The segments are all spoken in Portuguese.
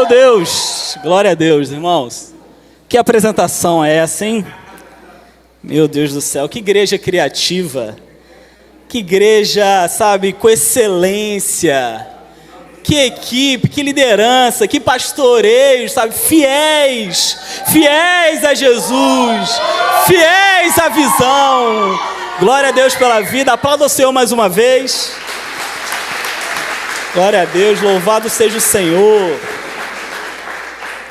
Meu Deus, glória a Deus, irmãos. Que apresentação é essa, hein? Meu Deus do céu, que igreja criativa. Que igreja, sabe, com excelência. Que equipe, que liderança, que pastoreio, sabe, fiéis a Jesus, fiéis à visão. Glória a Deus pela vida, aplauda o Senhor mais uma vez. Glória a Deus, louvado seja o Senhor.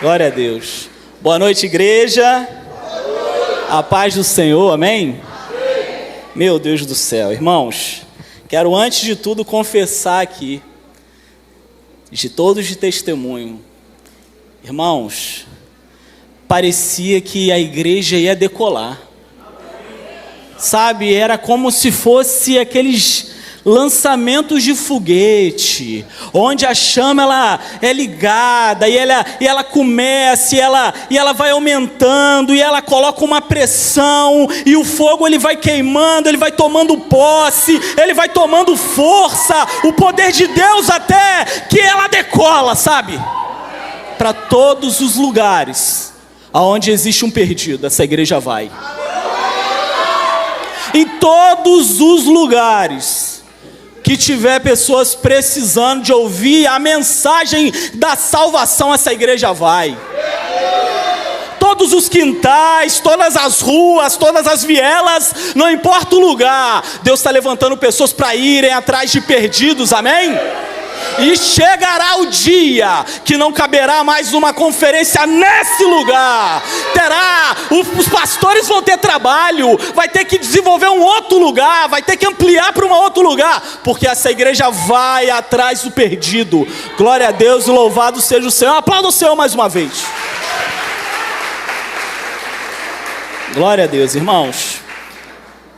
Glória a Deus. Boa noite, igreja. A paz do Senhor, amém? Meu Deus do céu, irmãos, quero antes de tudo confessar aqui, de todos de testemunho, irmãos, parecia que a igreja ia decolar, sabe, era como se fosse aqueles lançamentos de foguete, onde a chama ela é ligada e ela começa e ela vai aumentando e ela coloca uma pressão e o fogo ele vai queimando, ele vai tomando posse, ele vai tomando força, o poder de Deus até que ela decola, sabe? Para todos os lugares aonde existe um perdido, essa igreja vai. Em todos os lugares que tiver pessoas precisando de ouvir a mensagem da salvação, essa igreja vai. Todos os quintais, todas as ruas, todas as vielas, não importa o lugar, Deus está levantando pessoas para irem atrás de perdidos, amém? E chegará o dia que não caberá mais uma conferência nesse lugar. Os pastores vão ter trabalho, vai ter que desenvolver um outro lugar, vai ter que ampliar para um outro lugar, porque essa igreja vai atrás do perdido. Glória a Deus e louvado seja o Senhor. Aplauda o Senhor mais uma vez. Glória a Deus, irmãos.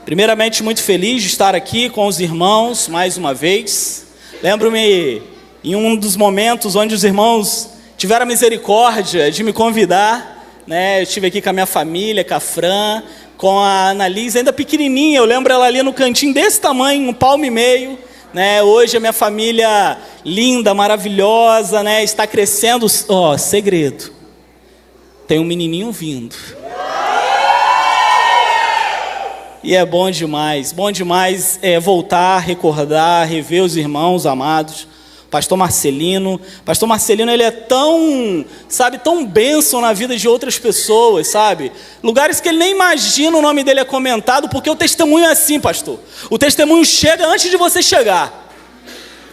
Primeiramente, muito feliz de estar aqui com os irmãos mais uma vez. Lembro-me em um dos momentos onde os irmãos tiveram a misericórdia de me convidar, né? Eu estive aqui com a minha família, com a Fran, com a Annalise, ainda pequenininha, eu lembro ela ali no cantinho desse tamanho, 1,5 palmo, né? Hoje a minha família linda, maravilhosa, né? Está crescendo. Ó, segredo, tem um menininho vindo. E é bom demais voltar, recordar, rever os irmãos amados. Pastor Marcelino, ele é tão bênção na vida de outras pessoas, sabe? Lugares que ele nem imagina o nome dele é comentado, porque o testemunho é assim, pastor. O testemunho chega antes de você chegar.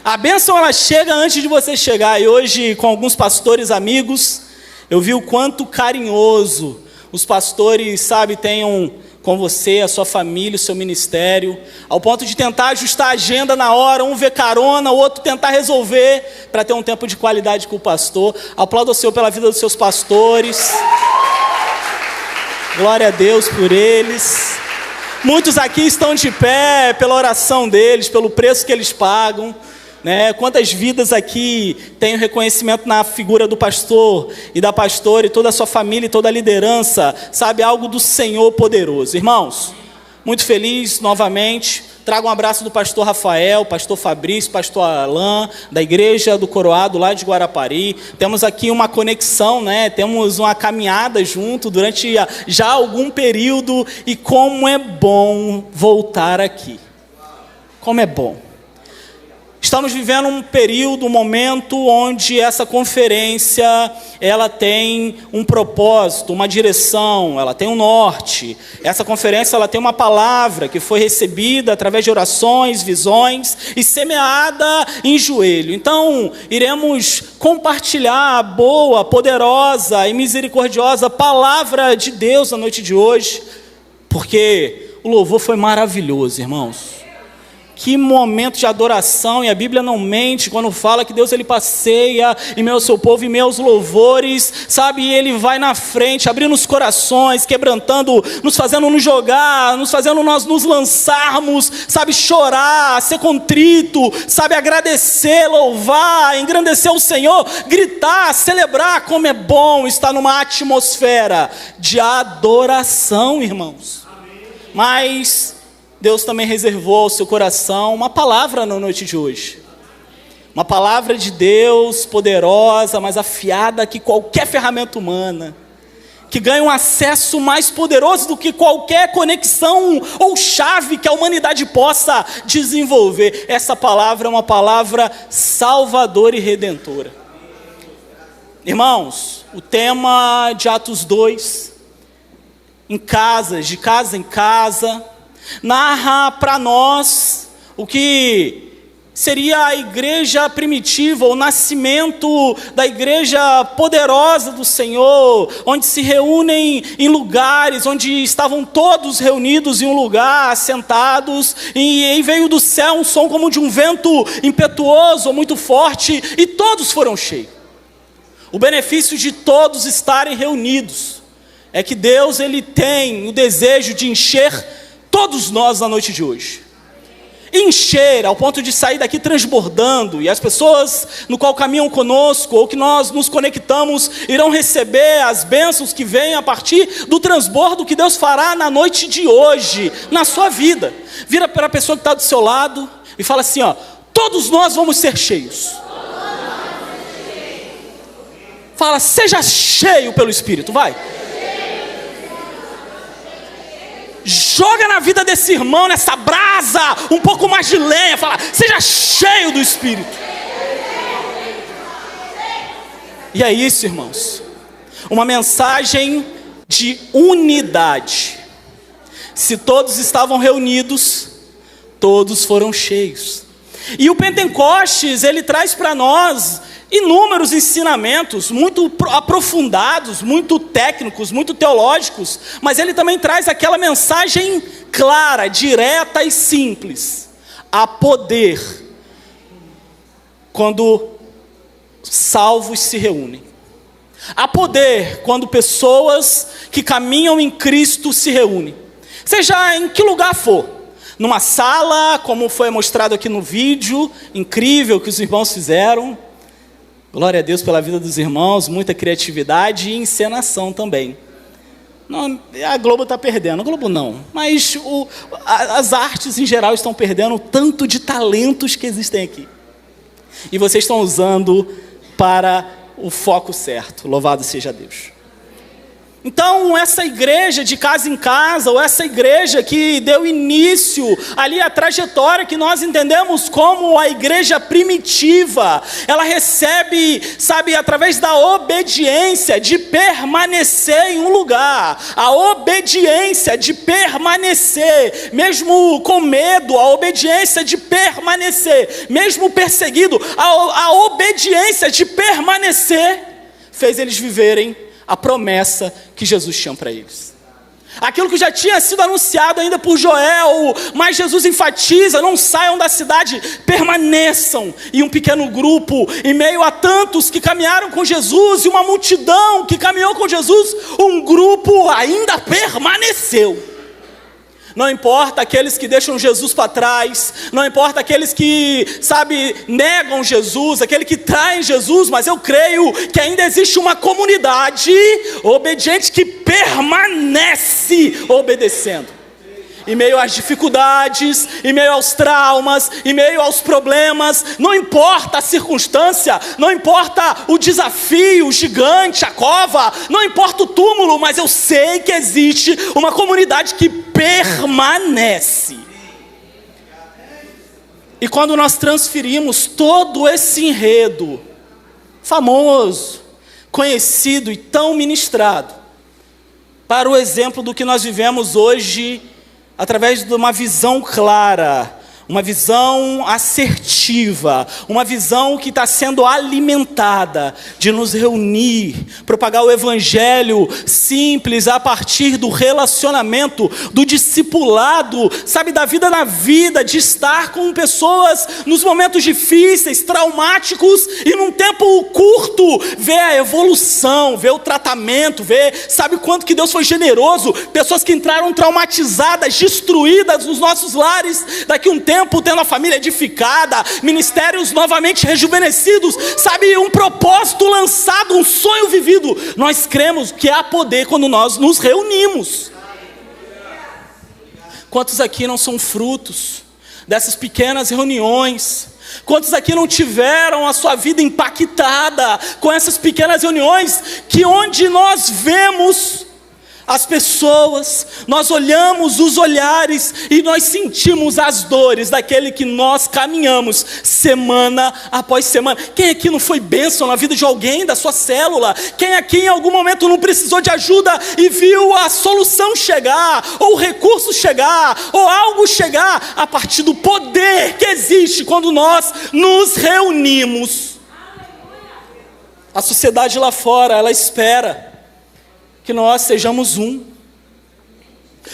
A bênção, ela chega antes de você chegar. E hoje, com alguns pastores amigos, eu vi o quanto carinhoso os pastores, sabe, tenham com você, a sua família, o seu ministério, ao ponto de tentar ajustar a agenda na hora, um ver carona, o outro tentar resolver, para ter um tempo de qualidade com o pastor. Aplauda o Senhor pela vida dos seus pastores. Glória a Deus por eles. Muitos aqui estão de pé pela oração deles, pelo preço que eles pagam, né? Quantas vidas aqui têm o reconhecimento na figura do pastor e da pastora e toda a sua família e toda a liderança, sabe, algo do Senhor poderoso. Irmãos, muito feliz novamente, trago um abraço do pastor Rafael, pastor Fabrício, pastor Alain, da igreja do Coroado lá de Guarapari. Temos aqui uma conexão, né? Temos uma caminhada junto durante já algum período, e como é bom voltar aqui, como é bom. Estamos vivendo um período, um momento onde essa conferência, ela tem um propósito, uma direção, ela tem um norte. Essa conferência, ela tem uma palavra que foi recebida através de orações, visões e semeada em joelho. Então, iremos compartilhar a boa, poderosa e misericordiosa palavra de Deus na noite de hoje, porque o louvor foi maravilhoso, irmãos. Que momento de adoração, e a Bíblia não mente quando fala que Deus ele passeia em meio ao seu povo, em meio aos louvores, sabe, e ele vai na frente, abrindo os corações, quebrantando, nos fazendo nos jogar, nos fazendo nós nos lançarmos, sabe, chorar, ser contrito, sabe, agradecer, louvar, engrandecer o Senhor, gritar, celebrar. Como é bom estar numa atmosfera de adoração, irmãos. Mas Deus também reservou ao seu coração uma palavra na noite de hoje. Uma palavra de Deus poderosa, mais afiada que qualquer ferramenta humana, que ganha um acesso mais poderoso do que qualquer conexão ou chave que a humanidade possa desenvolver. Essa palavra é uma palavra salvadora e redentora. Irmãos, o tema de Atos 2, de casa em casa, narra para nós o que seria a igreja primitiva, o nascimento da igreja poderosa do Senhor, onde se reúnem em lugares, onde estavam todos reunidos em um lugar, sentados, e veio do céu um som como de um vento impetuoso, muito forte, e todos foram cheios. O benefício de todos estarem reunidos é que Deus, Ele tem o desejo de encher todos nós na noite de hoje. Encher ao ponto de sair daqui transbordando, e as pessoas no qual caminham conosco, ou que nós nos conectamos, irão receber as bênçãos que vêm a partir do transbordo que Deus fará na noite de hoje, na sua vida. Vira para a pessoa que está do seu lado e fala assim, ó: todos nós vamos ser cheios. Fala, seja cheio pelo Espírito, vai. Joga na vida desse irmão, nessa brasa, um pouco mais de lenha. Fala, seja cheio do Espírito. E é isso, irmãos. Uma mensagem de unidade. Se todos estavam reunidos, todos foram cheios. E o Pentecostes, ele traz para nós inúmeros ensinamentos, muito aprofundados, muito técnicos, muito teológicos, mas ele também traz aquela mensagem clara, direta e simples. Há poder quando salvos se reúnem. Há poder quando pessoas que caminham em Cristo se reúnem. Seja em que lugar for. Numa sala, como foi mostrado aqui no vídeo, incrível que os irmãos fizeram. Glória a Deus pela vida dos irmãos, muita criatividade e encenação também. Não, a Globo está perdendo, a Globo não, mas as artes em geral estão perdendo o tanto de talentos que existem aqui. E vocês estão usando para o foco certo, louvado seja Deus. Então, essa igreja de casa em casa, ou essa igreja que deu início ali à trajetória que nós entendemos como a igreja primitiva, ela recebe, sabe, através da obediência de permanecer em um lugar, a obediência de permanecer, mesmo com medo, a obediência de permanecer, mesmo perseguido, a obediência de permanecer, fez eles viverem a promessa que Jesus tinha para eles. Aquilo que já tinha sido anunciado ainda por Joel, mas Jesus enfatiza: não saiam da cidade, permaneçam em um pequeno grupo, em meio a tantos que caminharam com Jesus, e uma multidão que caminhou com Jesus, um grupo ainda permaneceu. Não importa aqueles que deixam Jesus para trás, não importa aqueles que, sabe, negam Jesus, aquele que traem Jesus, mas eu creio que ainda existe uma comunidade obediente que permanece obedecendo. Em meio às dificuldades, em meio aos traumas, em meio aos problemas, não importa a circunstância, não importa o desafio, o gigante, a cova, não importa o túmulo, mas eu sei que existe uma comunidade que permanece. E quando nós transferimos todo esse enredo famoso, conhecido e tão ministrado para o exemplo do que nós vivemos hoje, através de uma visão clara, uma visão assertiva, uma visão que está sendo alimentada, de nos reunir, propagar o evangelho simples a partir do relacionamento, do discipulado, sabe, da vida na vida, de estar com pessoas nos momentos difíceis, traumáticos, e num tempo curto, ver a evolução, ver o tratamento, ver, sabe, quanto que Deus foi generoso, pessoas que entraram traumatizadas, destruídas nos nossos lares, daqui a um tempo tendo a família edificada, ministérios novamente rejuvenescidos, sabe, um propósito lançado, um sonho vivido. Nós cremos que há poder quando nós nos reunimos. Quantos aqui não são frutos dessas pequenas reuniões, Quantos aqui não tiveram a sua vida impactada com essas pequenas reuniões, que onde nós vemos as pessoas, nós olhamos os olhares e nós sentimos as dores daquele que nós caminhamos semana após semana. Quem aqui não foi bênção na vida de alguém da sua célula? Quem aqui em algum momento não precisou de ajuda e viu a solução chegar, ou o recurso chegar, ou algo chegar, a partir do poder que existe quando nós nos reunimos? A sociedade lá fora, ela espera que nós sejamos um.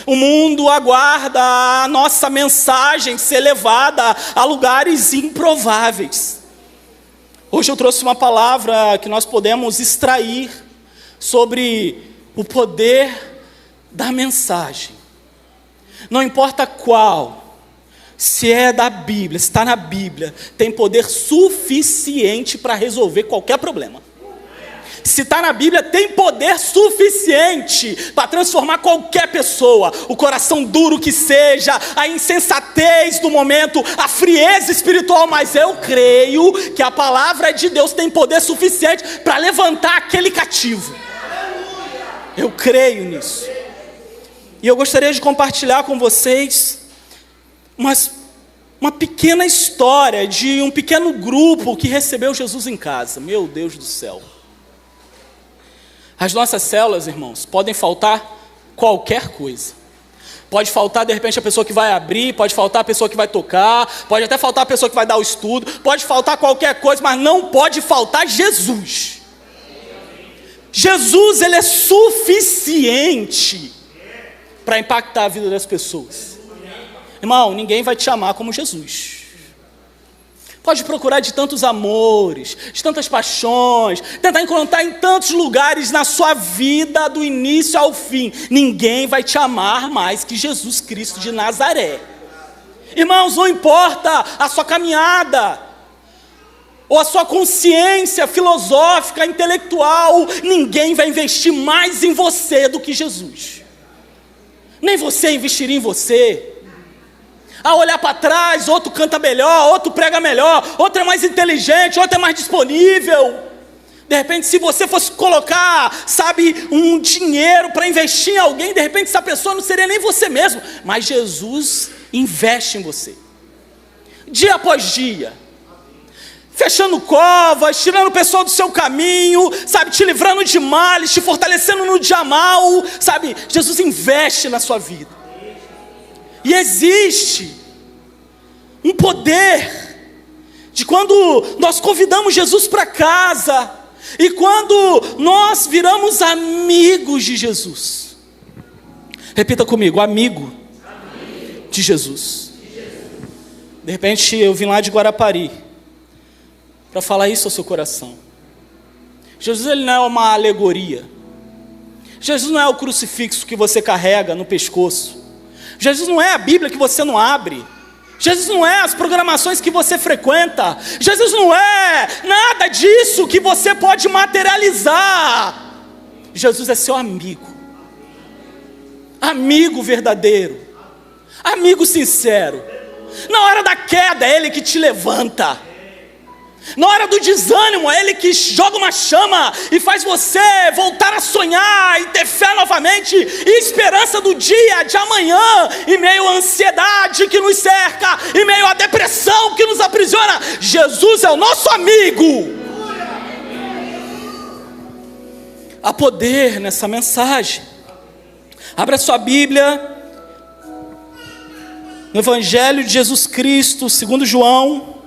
O mundo aguarda a nossa mensagem ser levada a lugares improváveis. Hoje eu trouxe uma palavra que nós podemos extrair sobre o poder da mensagem. Não importa qual, se é da Bíblia, se está na Bíblia, tem poder suficiente para resolver qualquer problema. Se está na Bíblia, tem poder suficiente para transformar qualquer pessoa. O coração duro que seja, a insensatez do momento, a frieza espiritual. Mas eu creio que a palavra de Deus tem poder suficiente para levantar aquele cativo. Eu creio nisso. E eu gostaria de compartilhar com vocês uma pequena história de um pequeno grupo que recebeu Jesus em casa. Meu Deus do céu. As nossas células, irmãos, podem faltar qualquer coisa. Pode faltar, de repente, a pessoa que vai abrir, pode faltar a pessoa que vai tocar, pode até faltar a pessoa que vai dar o estudo, pode faltar qualquer coisa, mas não pode faltar Jesus. Jesus, ele é suficiente para impactar a vida das pessoas. Irmão, ninguém vai te amar como Jesus. Pode procurar de tantos amores, de tantas paixões, tentar encontrar em tantos lugares na sua vida, do início ao fim. Ninguém vai te amar mais que Jesus Cristo de Nazaré. Irmãos, não importa a sua caminhada, ou a sua consciência filosófica, intelectual, ninguém vai investir mais em você do que Jesus. Nem você investiria em você. A olhar para trás, outro canta melhor, outro prega melhor, outro é mais inteligente, outro é mais disponível. De repente, se você fosse colocar, sabe, um dinheiro para investir em alguém, de repente essa pessoa não seria nem você mesmo, mas Jesus investe em você. Dia após dia, fechando covas, tirando o pessoal do seu caminho, sabe, te livrando de males, te fortalecendo no dia mal, sabe, Jesus investe na sua vida. E existe um poder de quando nós convidamos Jesus para casa e quando nós viramos amigos de Jesus. Repita comigo, amigo de Jesus. De repente eu vim lá de Guarapari para falar isso ao seu coração. Jesus, ele não é uma alegoria. Jesus não é o crucifixo que você carrega no pescoço. Jesus não é a Bíblia que você não abre. Jesus não é as programações que você frequenta. Jesus não é nada disso que você pode materializar. Jesus é seu amigo. Amigo verdadeiro. Amigo sincero. Na hora da queda é Ele que te levanta. Na hora do desânimo, é Ele que joga uma chama e faz você voltar a sonhar e ter fé novamente e esperança do dia de amanhã, em meio à ansiedade que nos cerca, em meio à depressão que nos aprisiona. Jesus é o nosso amigo. Há poder nessa mensagem. Abra sua Bíblia no Evangelho de Jesus Cristo, segundo João,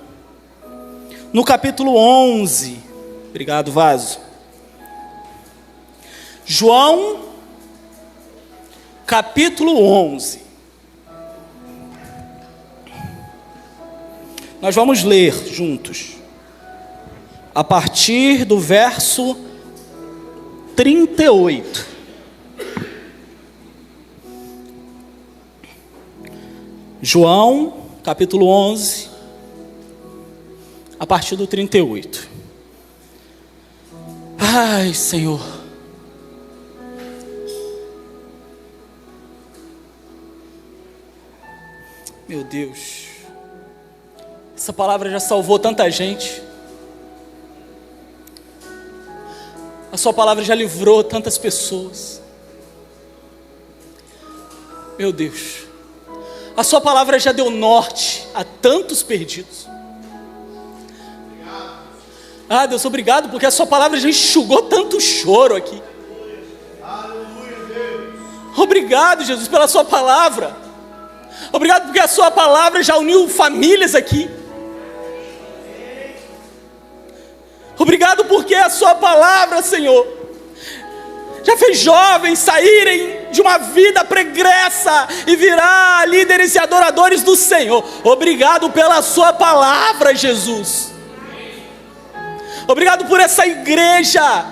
no capítulo 11, obrigado, vaso. João, capítulo 11. Nós vamos ler juntos, a partir do verso 38. João, capítulo 11, a partir do 38. Ai, Senhor. Meu Deus. Essa palavra já salvou tanta gente. A sua palavra já livrou tantas pessoas. Meu Deus. A sua palavra já deu norte a tantos perdidos. Ah, Deus, obrigado, porque a sua palavra já enxugou tanto choro aqui. Obrigado, Jesus, pela sua palavra. Obrigado porque a sua palavra já uniu famílias aqui. Obrigado porque a sua palavra, Senhor, já fez jovens saírem de uma vida pregressa e virar líderes e adoradores do Senhor. Obrigado pela sua palavra, Jesus. Obrigado por essa igreja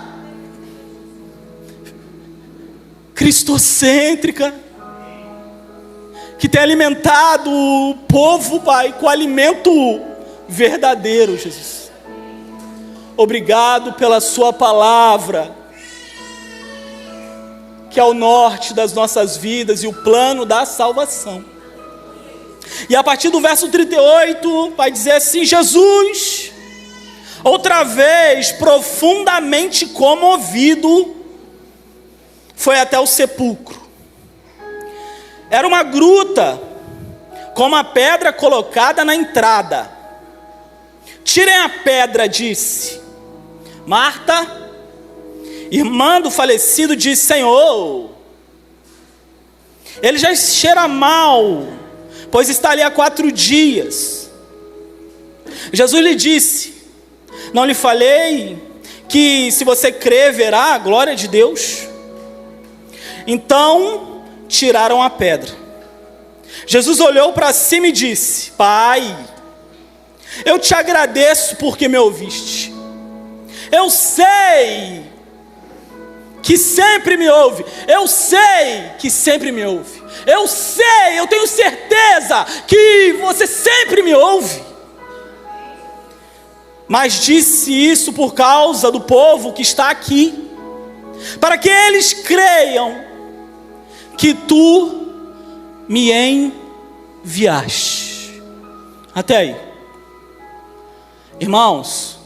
cristocêntrica, que tem alimentado o povo, Pai, com alimento verdadeiro, Jesus. Obrigado pela sua palavra, que é o norte das nossas vidas e o plano da salvação. E a partir do verso 38, vai dizer assim: Jesus, outra vez profundamente comovido, foi até o sepulcro. Era uma gruta com uma pedra colocada na entrada. Tirem a pedra, disse. Marta, irmã do falecido, disse: Senhor, ele já cheira mal, pois está ali há 4 dias. Jesus lhe disse: não lhe falei que se você crer, verá a glória de Deus? Então tiraram a pedra. Jesus olhou para cima e disse: Pai, eu te agradeço porque me ouviste. Eu sei que sempre me ouve. Eu sei que sempre me ouve. Eu sei, eu tenho certeza que você sempre me ouve. Mas disse isso por causa do povo que está aqui, para que eles creiam que tu me enviaste. Até aí. Irmãos,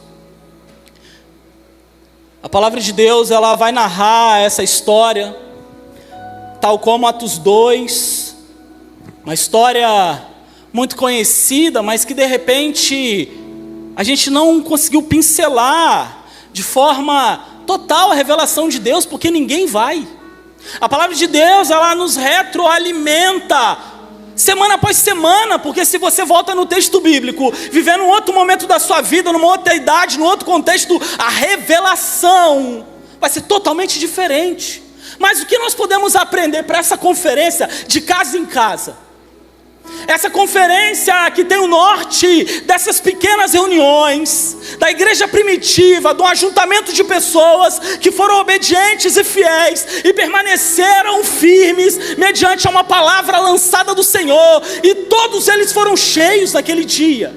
a palavra de Deus, ela vai narrar essa história, tal como Atos 2, uma história muito conhecida, mas que de repente a gente não conseguiu pincelar de forma total a revelação de Deus, porque ninguém vai. A palavra de Deus, ela nos retroalimenta semana após semana, porque se você volta no texto bíblico, vivendo um outro momento da sua vida, numa outra idade, num outro contexto, a revelação vai ser totalmente diferente. Mas o que nós podemos aprender para essa conferência de casa em casa? Essa conferência que tem o norte dessas pequenas reuniões, da igreja primitiva, do ajuntamento de pessoas que foram obedientes e fiéis e permaneceram firmes mediante uma palavra lançada do Senhor, e todos eles foram cheios naquele dia.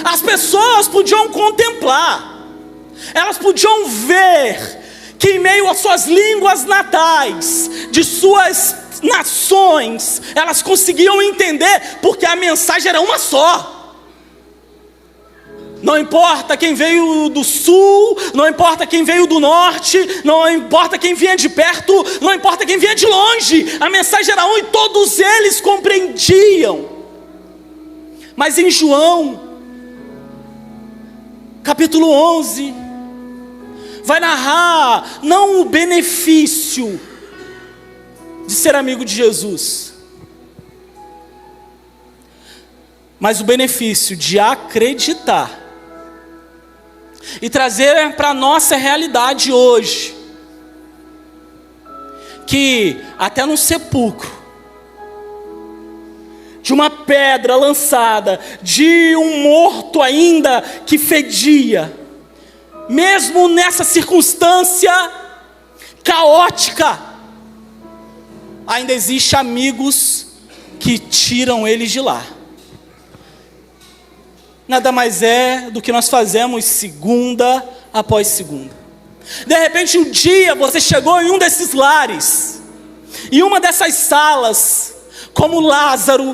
As pessoas podiam contemplar, elas podiam ver que em meio às suas línguas natais, de suas nações, elas conseguiam entender, porque a mensagem era uma só. Não importa quem veio do sul, não importa quem veio do norte, não importa quem vinha de perto, não importa quem vinha de longe, a mensagem era uma e todos eles compreendiam. Mas em João, capítulo 11, vai narrar não o benefício de ser amigo de Jesus, mas o benefício de acreditar e trazer para a nossa realidade hoje, que até no sepulcro, de uma pedra lançada, de um morto ainda que fedia, mesmo nessa circunstância caótica, ainda existe amigos que tiram eles de lá. Nada mais é do que nós fazemos segunda após segunda. De repente um dia você chegou em um desses lares, em uma dessas salas, como Lázaro,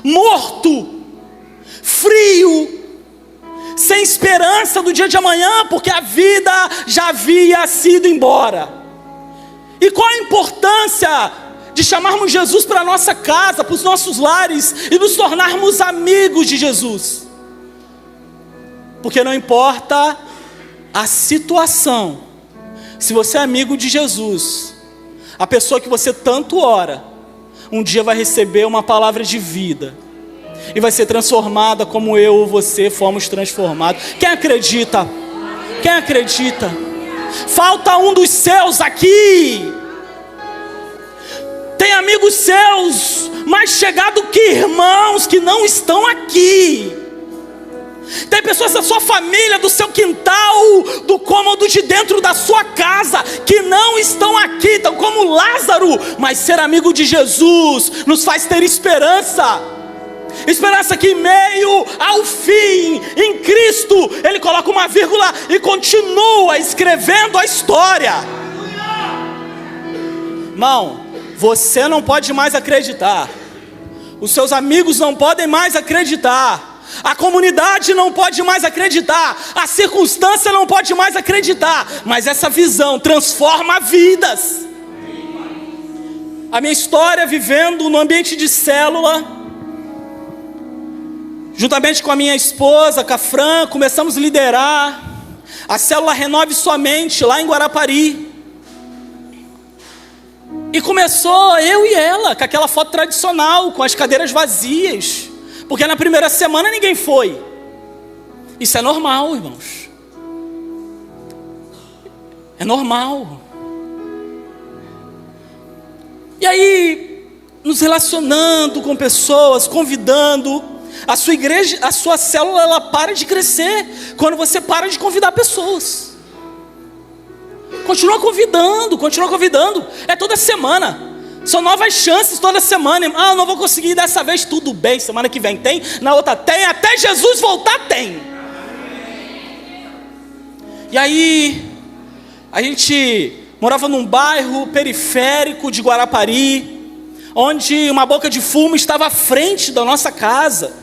morto, frio, sem esperança do dia de amanhã, porque a vida já havia sido embora. E qual a importância de chamarmos Jesus para a nossa casa, para os nossos lares, e nos tornarmos amigos de Jesus? Porque não importa a situação, se você é amigo de Jesus, a pessoa que você tanto ora, um dia vai receber uma palavra de vida, e vai ser transformada como eu ou você fomos transformados. Quem acredita? Quem acredita? Falta um dos seus aqui. Tem amigos seus mais chegados que irmãos que não estão aqui. Tem pessoas da sua família, do seu quintal, do cômodo de dentro da sua casa, que não estão aqui, estão como Lázaro. Mas ser amigo de Jesus nos faz ter esperança. Esperança que em meio ao fim, em Cristo, Ele coloca uma vírgula e continua escrevendo a história. Irmão, você não pode mais acreditar. Os seus amigos não podem mais acreditar. A comunidade não pode mais acreditar. A circunstância não pode mais acreditar. Mas essa visão transforma vidas. A minha história vivendo no ambiente de célula, juntamente com a minha esposa, com a Fran, começamos a liderar a célula Renove Sua Mente, lá em Guarapari. E começou eu e ela, com aquela foto tradicional, com as cadeiras vazias, porque na primeira semana ninguém foi. Isso é normal, irmãos. É normal. E aí, nos relacionando com pessoas, convidando, a sua igreja, a sua célula, ela para de crescer quando você para de convidar pessoas. Continua convidando. É toda semana. São novas chances toda semana. Ah, eu não vou conseguir dessa vez. Tudo bem, semana que vem tem, na outra tem, até Jesus voltar tem. E aí, a gente morava num bairro periférico de Guarapari, onde uma boca de fumo estava à frente da nossa casa.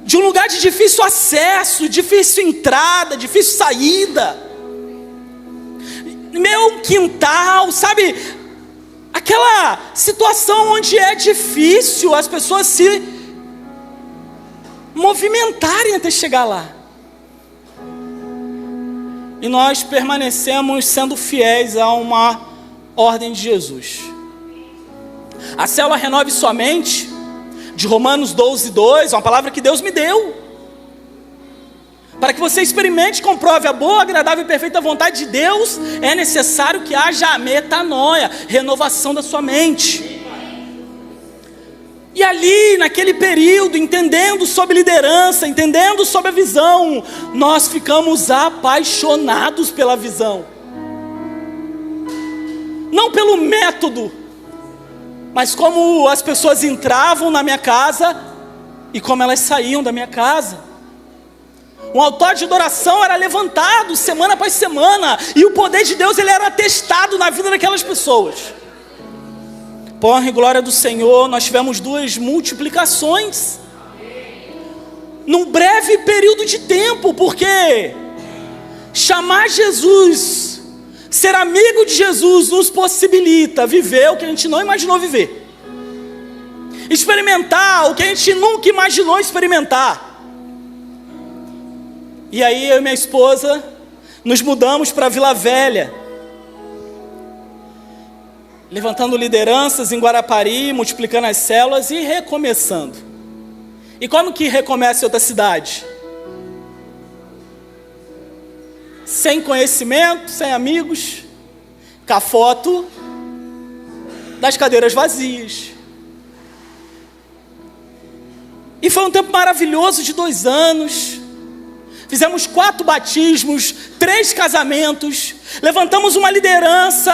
De um lugar de difícil acesso, difícil entrada, difícil saída. Meu quintal, sabe? Aquela situação onde é difícil as pessoas se movimentarem até chegar lá. E nós permanecemos sendo fiéis a uma ordem de Jesus. A célula Renove Sua Mente, de Romanos 12:2, é uma palavra que Deus me deu. Para que você experimente e comprove a boa, agradável e perfeita vontade de Deus, é necessário que haja a metanoia, renovação da sua mente. E ali, naquele período, entendendo sobre liderança, entendendo sobre a visão, nós ficamos apaixonados pela visão. Não pelo método, mas como as pessoas entravam na minha casa e como elas saíam da minha casa. Um altar de adoração era levantado semana após semana, e o poder de Deus ele era atestado na vida daquelas pessoas. Por honra e glória do Senhor, nós tivemos 2 multiplicações num breve período de tempo, porque chamar Jesus, ser amigo de Jesus, nos possibilita viver o que a gente não imaginou viver, experimentar o que a gente nunca imaginou experimentar. E aí eu e minha esposa nos mudamos para Vila Velha, levantando lideranças em Guarapari, multiplicando as células e recomeçando. E como que recomeça em outra cidade? Sem conhecimento, sem amigos, com a foto das cadeiras vazias. E foi um tempo maravilhoso de 2 anos. Fizemos 4 batismos, 3 casamentos, levantamos uma liderança.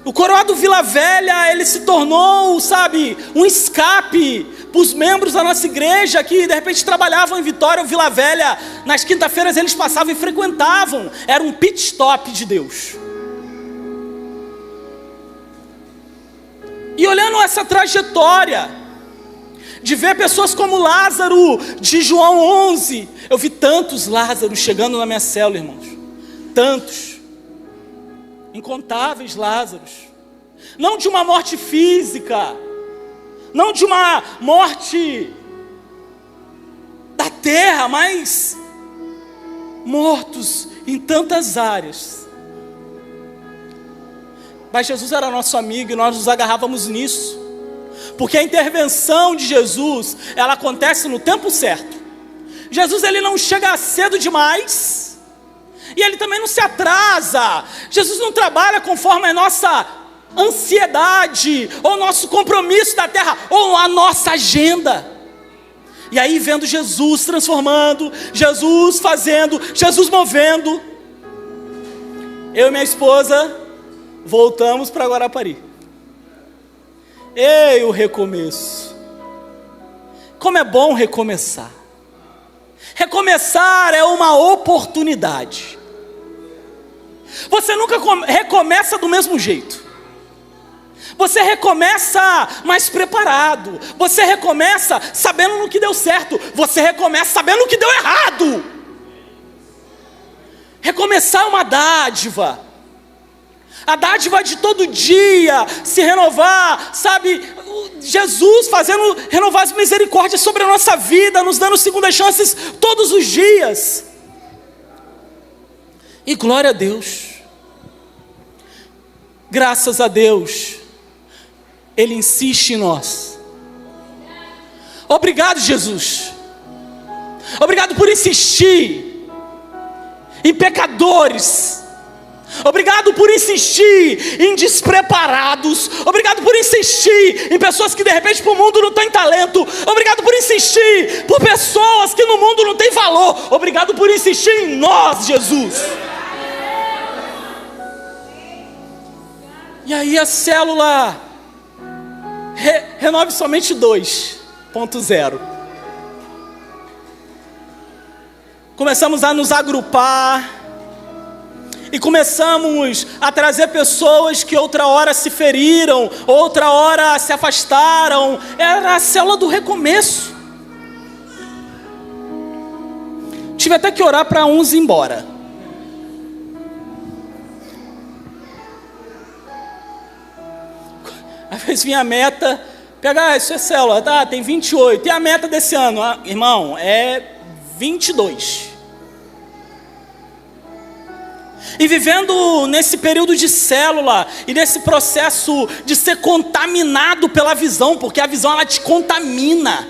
O Coroado Vila Velha, ele se tornou, sabe, um escape para os membros da nossa igreja que de repente trabalhavam em Vitória ou Vila Velha. Nas quinta-feiras eles passavam e frequentavam. Era um pit stop de Deus. E olhando essa trajetória, de ver pessoas como Lázaro, de João 11. Eu vi tantos Lázaros chegando na minha célula, irmãos. Tantos. Incontáveis Lázaros. Não de uma morte física, não de uma morte da terra, mas mortos em tantas áreas. Mas Jesus era nosso amigo e nós nos agarrávamos nisso, porque a intervenção de Jesus, ela acontece no tempo certo. Jesus, ele não chega cedo demais, e ele também não se atrasa. Jesus não trabalha conforme a nossa ansiedade, ou nosso compromisso da terra, ou a nossa agenda. E aí, vendo Jesus transformando, Jesus fazendo, Jesus movendo, eu e minha esposa voltamos para Guarapari. Ei, o recomeço. Como é bom recomeçar. Recomeçar é uma oportunidade. Você nunca recomeça do mesmo jeito. Você recomeça mais preparado. Você recomeça sabendo no que deu certo. Você recomeça sabendo o que deu errado. Recomeçar é uma dádiva. A dádiva de todo dia se renovar, sabe? Jesus fazendo renovar as misericórdias sobre a nossa vida, nos dando segundas chances todos os dias. E glória a Deus. Graças a Deus, Ele insiste em nós. Obrigado, Jesus. Obrigado por insistir em pecadores. Obrigado por insistir em despreparados. Obrigado por insistir em pessoas que de repente para o mundo não têm talento. Obrigado por insistir por pessoas que no mundo não têm valor. Obrigado por insistir em nós, Jesus. E aí a célula Renove Somente 2.0. Começamos a nos agrupar e começamos a trazer pessoas que outra hora se feriram, outra hora se afastaram. Era a célula do recomeço. Tive até que orar para uns ir embora. Às vezes vinha a meta, pegar, isso é célula, tá? Tem 28. E a meta desse ano? Irmão, é 22. E vivendo nesse período de célula, e nesse processo de ser contaminado pela visão, porque a visão ela te contamina.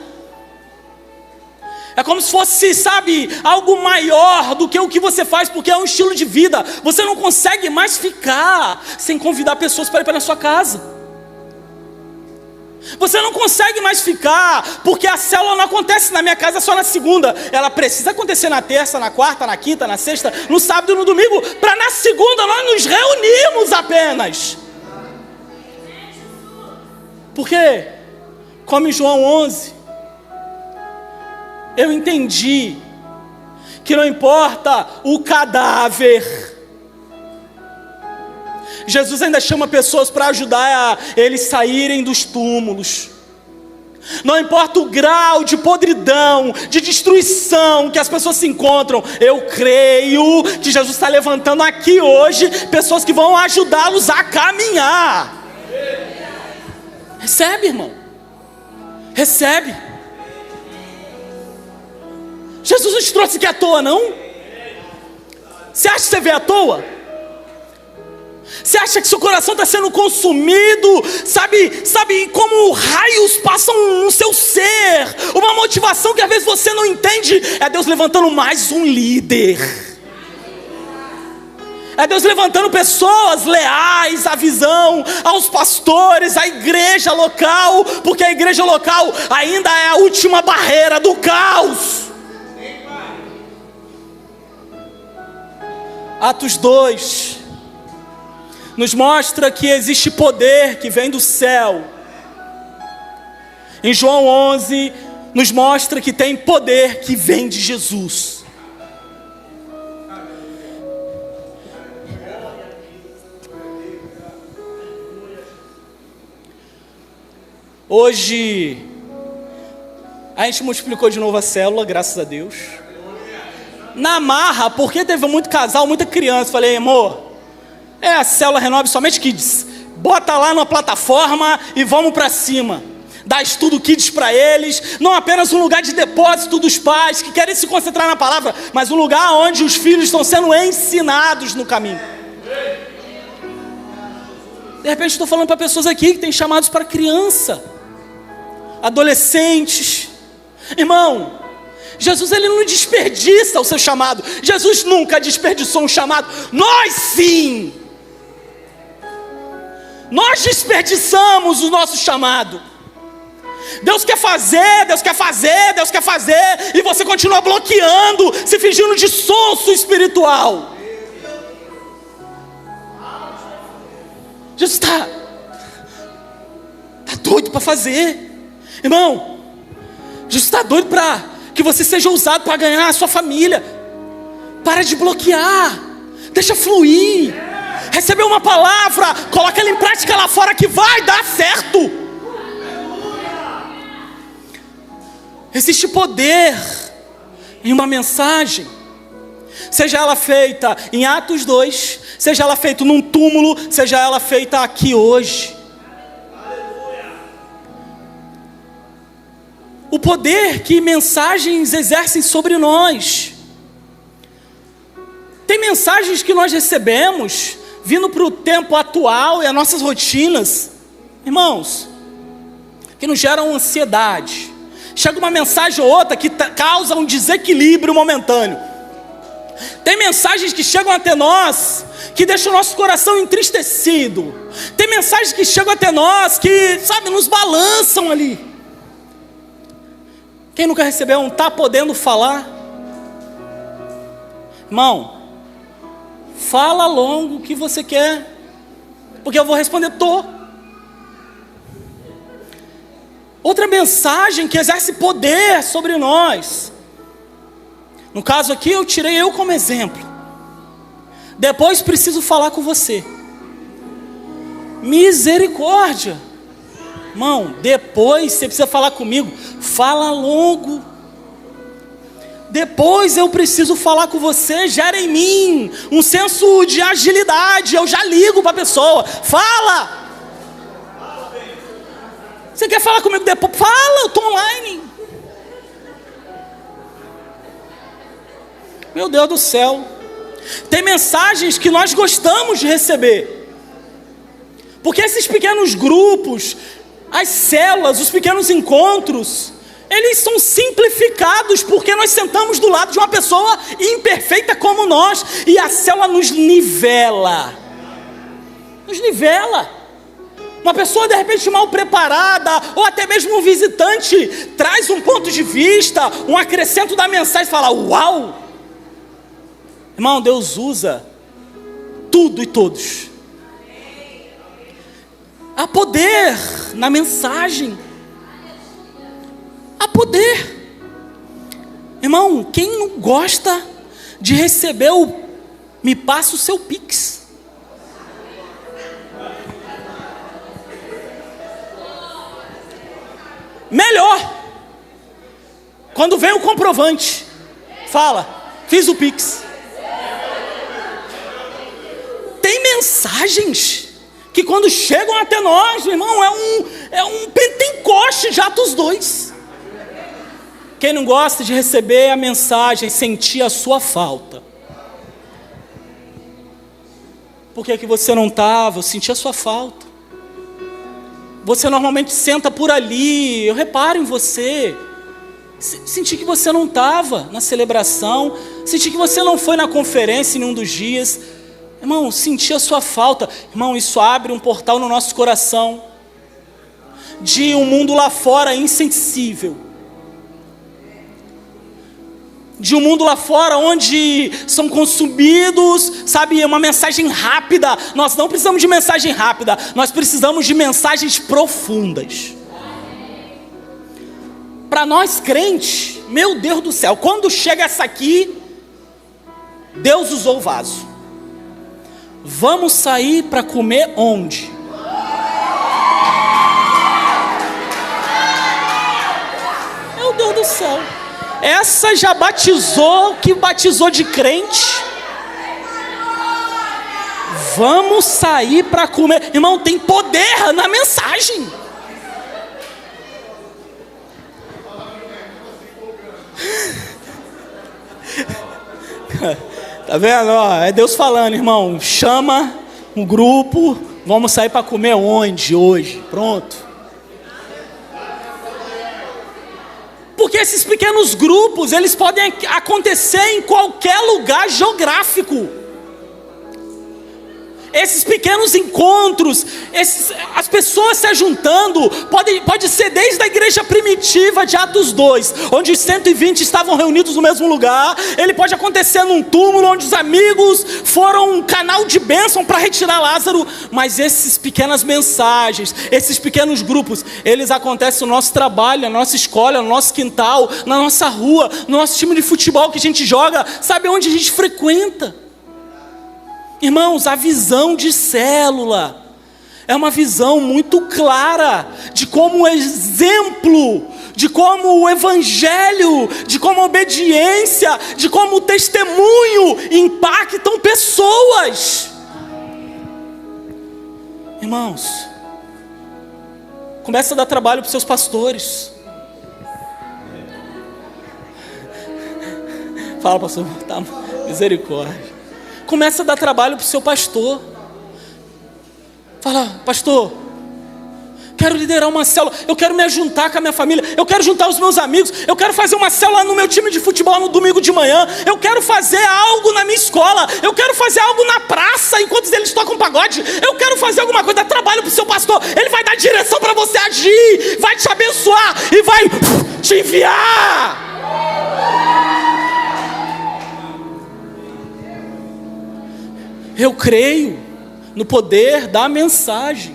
É como se fosse, sabe, algo maior do que o que você faz, porque é um estilo de vida. Você não consegue mais ficar sem convidar pessoas para ir para a sua casa. Você não consegue mais ficar, porque a célula não acontece na minha casa só na segunda. Ela precisa acontecer na terça, na quarta, na quinta, na sexta, no sábado e no domingo, para na segunda nós nos reunirmos apenas. Por quê? Como em João 11, eu entendi que não importa o cadáver, Jesus ainda chama pessoas para ajudar eles saírem dos túmulos. Não importa o grau de podridão, de destruição que as pessoas se encontram, eu creio que Jesus está levantando aqui hoje pessoas que vão ajudá-los a caminhar. Recebe, irmão. Recebe. Jesus não te trouxe aqui à toa, não? Você acha que você veio à toa? Você acha que seu coração está sendo consumido? Sabe como raios passam no seu ser? Uma motivação que às vezes você não entende. É Deus levantando mais um líder. É Deus levantando pessoas leais à visão, aos pastores, à igreja local. Porque a igreja local ainda é a última barreira do caos. Atos 2 nos mostra que existe poder que vem do céu. Em João 11 nos mostra que tem poder que vem de Jesus. Hoje A gente multiplicou de novo a célula, graças a Deus. Na marra, porque teve muito casal, muita criança. Falei, amor, a célula Renove Somente Kids. Bota lá numa plataforma e vamos para cima. Dá estudo kids para eles, não apenas um lugar de depósito dos pais que querem se concentrar na palavra, mas um lugar onde os filhos estão sendo ensinados no caminho. De repente estou falando para pessoas aqui que têm chamados para criança, adolescentes. Irmão, Jesus ele não desperdiça o seu chamado. Jesus nunca desperdiçou um chamado. Nós sim. Nós desperdiçamos o nosso chamado. Deus quer fazer, Deus quer fazer, Deus quer fazer, e você continua bloqueando, se fingindo de sonso espiritual. Jesus está doido para fazer. Irmão, Jesus está doido para que você seja usado para ganhar a sua família. Para de bloquear, deixa fluir. Recebeu uma palavra, coloca ela em prática lá fora que vai dar certo. Existe poder em uma mensagem, seja ela feita em Atos 2, seja ela feita num túmulo, seja ela feita aqui hoje. O poder que mensagens exercem sobre nós. Tem mensagens que nós recebemos, vindo para o tempo atual e as nossas rotinas, irmãos, que nos geram ansiedade. Chega uma mensagem ou outra que causa um desequilíbrio momentâneo. Tem mensagens que chegam até nós, que deixam o nosso coração entristecido. Tem mensagens que chegam até nós, que, nos balançam ali. Quem nunca recebeu um tá podendo falar? Irmão, fala longo o que você quer, porque eu vou responder tô. Outra mensagem que exerce poder sobre nós. No caso aqui eu tirei eu como exemplo. Depois preciso falar com você. Misericórdia. Irmão, depois você precisa falar comigo. Fala longo. Depois eu preciso falar com você. Gera em mim um senso de agilidade. Eu já ligo para a pessoa. Fala. Você quer falar comigo depois? Fala, eu estou online. Meu Deus do céu. Tem mensagens que nós gostamos de receber. Porque esses pequenos grupos, as células, os pequenos encontros, eles são simplificados porque nós sentamos do lado de uma pessoa imperfeita como nós. E a célula nos nivela. Nos nivela. Uma pessoa de repente mal preparada, ou até mesmo um visitante, traz um ponto de vista, um acrescento da mensagem e fala, uau! Irmão, Deus usa tudo e todos. Há poder na mensagem. Há poder. Irmão, quem não gosta de receber me passa o seu Pix? Melhor, quando vem o comprovante, fala, fiz o Pix. Tem mensagens que quando chegam até nós, irmão, é um pentecoste de Atos 2. Quem não gosta de receber a mensagem, sentir a sua falta. Por que você não estava? Eu senti a sua falta. Você normalmente senta por ali, eu reparo em você. Senti que você não estava na celebração, senti que você não foi na conferência em nenhum dos dias. Irmão, senti a sua falta. Irmão, isso abre um portal no nosso coração de um mundo lá fora insensível. De um mundo lá fora onde são consumidos, uma mensagem rápida. Nós não precisamos de mensagem rápida, nós precisamos de mensagens profundas. Para nós crentes, meu Deus do céu, quando chega essa aqui, Deus usou o vaso. Vamos sair para comer onde? Meu Deus do do céu. Essa já batizou, que batizou de crente. Vamos sair para comer. Irmão, tem poder na mensagem. Tá vendo? Ó, é Deus falando, irmão. Chama um grupo. Vamos sair para comer onde hoje? Pronto. Porque esses pequenos grupos, eles podem acontecer em qualquer lugar geográfico. Esses pequenos encontros, as pessoas se juntando, pode ser desde a igreja primitiva de Atos 2, onde os 120 estavam reunidos no mesmo lugar. Ele pode acontecer num túmulo, onde os amigos foram um canal de bênção para retirar Lázaro. Mas essas pequenas mensagens, esses pequenos grupos, eles acontecem no nosso trabalho, na nossa escola, no nosso quintal, na nossa rua, no nosso time de futebol que a gente joga. Sabe onde a gente frequenta? Irmãos, a visão de célula é uma visão muito clara de como o exemplo, de como o evangelho, de como a obediência, de como o testemunho impactam pessoas. Irmãos, começa a dar trabalho para os seus pastores. Fala, pastor, tá, misericórdia. Começa a dar trabalho para o seu pastor. Fala, pastor, quero liderar uma célula. Eu quero me juntar com a minha família. Eu quero juntar os meus amigos. Eu quero fazer uma célula no meu time de futebol no domingo de manhã. Eu quero fazer algo na minha escola. Eu quero fazer algo na praça enquanto eles tocam pagode. Eu quero fazer alguma coisa. Dá trabalho para o seu pastor. Ele vai dar direção para você agir. Vai te abençoar e vai te enviar. Eu creio no poder da mensagem.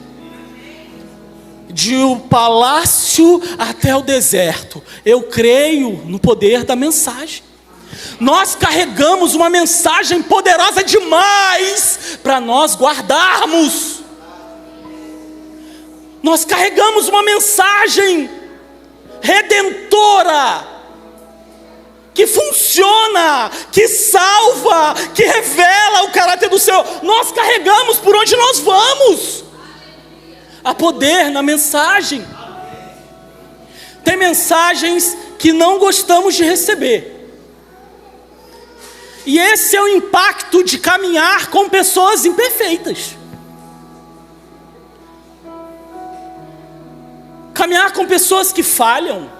De o palácio até o deserto. Eu creio no poder da mensagem. Nós carregamos uma mensagem poderosa demais para nós guardarmos. Nós carregamos uma mensagem redentora, que funciona, que salva, que revela o caráter do Senhor. Nós carregamos por onde nós vamos. Há poder na mensagem. Tem mensagens que não gostamos de receber. E esse é o impacto de caminhar com pessoas imperfeitas. Caminhar com pessoas que falham.